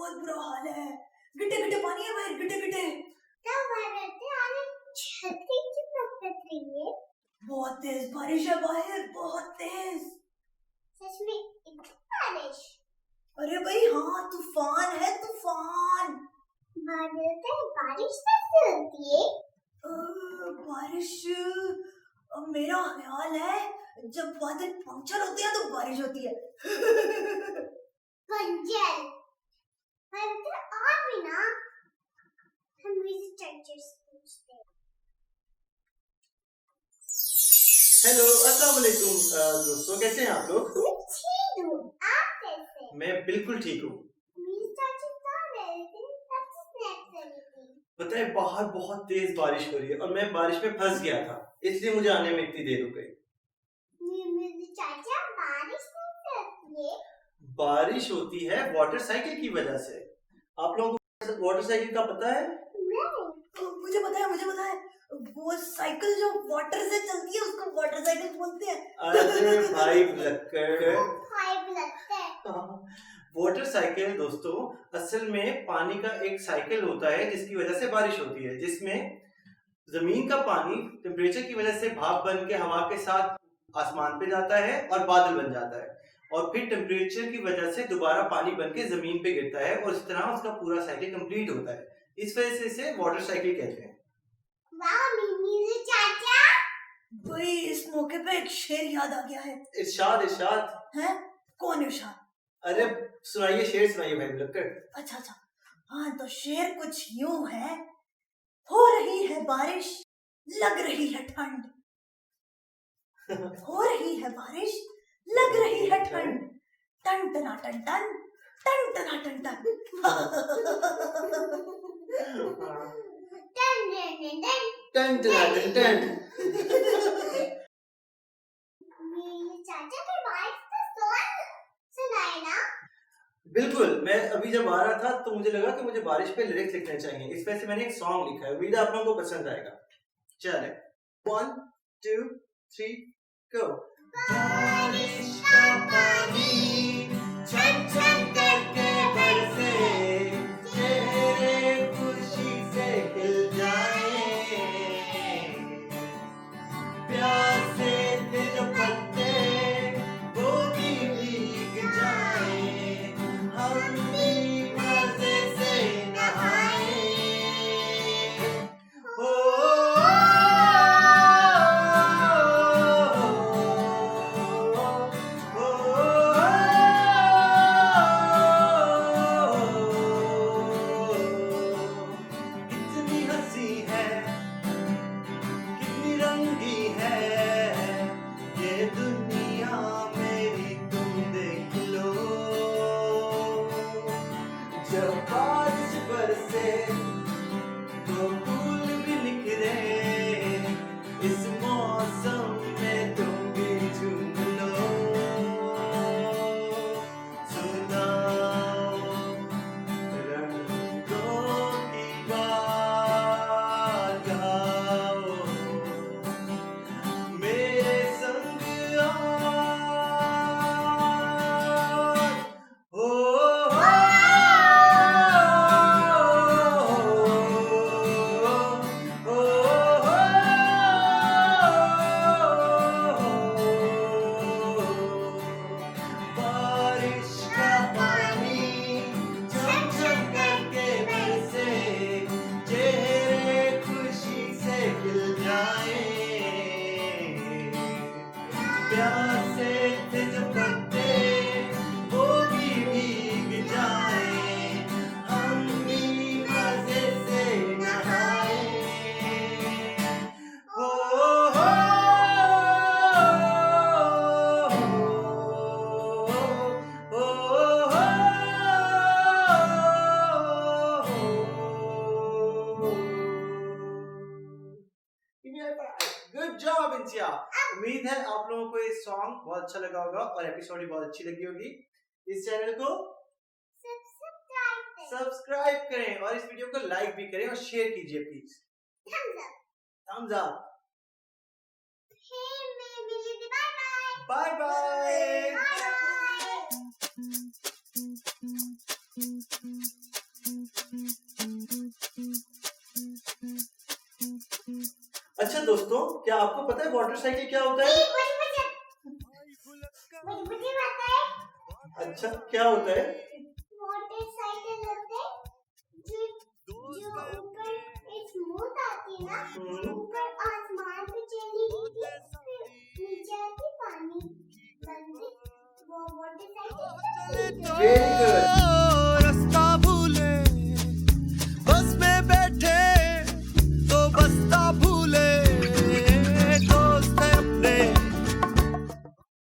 बहुत बुरा हाल है। गिट्टे गिट्टे पानी है भाई, गिट्टे गिट्टे। छतरी की बरकत रही है। बहुत तेज बारिश है बाहर, बहुत तेज। सच में इतनी बारिश? अरे भाई हाँ, तूफान है तूफान। बारिश कैसे होती है? बारिश मेरा ख्याल है जब बादल पंक्चर होते हैं तो बारिश होती है। पंचर और भी ना, हम टीचर्स पूछते हैं। हेलो, अस्सलाम वालेकुम दोस्तों, कैसे हैं आप लोग? ठीक हूँ, आप कैसे हैं? मैं बिल्कुल ठीक हूँ। पता है बाहर बहुत तेज बारिश हो रही है और मैं बारिश में फंस गया था, इसलिए मुझे आने में इतनी देर हो गई। चाचा बारिश कैसे होती है? बारिश होती है वाटर साइकिल की वजह से। आप लोगों को वाटर साइकिल का पता है? मुझे पता है। वो साइकिल जो वाटर से चलती है उसको वाटर साइकिल बोलते हैं। अरे भाई लक्कड़। लगता वाटर साइकिल दोस्तों असल में पानी का एक साइकिल होता है जिसकी वजह से बारिश होती है, जिसमें जमीन का पानी टेम्परेचर की वजह से भाप बन के हवा के साथ आसमान पे जाता है और बादल बन जाता है, और फिर टेम्परेचर की वजह से दोबारा पानी बन के जमीन पे गिरता है और इस तरह उसका पूरा साइकिल कंप्लीट होता है। इस वजह से इसे वाटर साइकिल कहते हैं। चाचा भाई इस मौके पे एक शेर याद आ गया है। इरशाद है? कौन इरशाद? अरे सुनाइए, शेर सुनाइए भाई लक्कड़। अच्छा हाँ, तो शेर कुछ यूं है। हो रही है बारिश, लग रही है ठंड। हो रही है बारिश, लग रही है ठंड। टन टना टन टन, टन टना टन टन। टन टना टन टन। चाचा फिर बारिश का सॉन्ग सुनाए ना? बिल्कुल, मैं अभी जब आ रहा था तो मुझे लगा कि मुझे बारिश पे लिरिक्स लिखने चाहिए, इस वजह से मैंने एक सॉन्ग लिखा है। उम्मीद है आप लोगों को पसंद आएगा। चले 1 2 3 गो। बारिश का पानी छन छन करके बरसे, चेहरे खुशी से खिल जाए, प्यासे थे जो पत्ते वो भी भीग जाए, हम भी मजे से नहाए। हो कितनी हंसी है, कितनी रंगी है ये दुनिया मेरी, तुम देख लो। जब बारिश बरसे तो फूल भी निखरे, इस मौसम में तुम भी झूम लो। सुनाओ रंगों की बात, गाओ मेरे संग बारिश का पानी झम झम करके बरसे, चेहरे खुशी से खिल जाए, प्यासे थे जो पत्ते वो भी भीग जाए, हम भी मजे से नहाए। हो गुड जॉब इंसिया। उम्मीद है आप लोगों को ये सॉन्ग बहुत अच्छा लगा होगा और एपिसोड भी बहुत अच्छी लगी होगी। इस चैनल को सब्सक्राइब करें और इस वीडियो को लाइक भी करें और शेयर कीजिए please. Thumbs up. Bye bye. क्या होता है? मुझे पता है। अच्छा क्या होता है? मोटरसाइकिल होते जो जो ऊपर एक स्मूथ आती है ना, ऊपर आसमान पे चली गई थी, फिर नीचे आती पानी बनती, वो मोटरसाइकिल। Very good.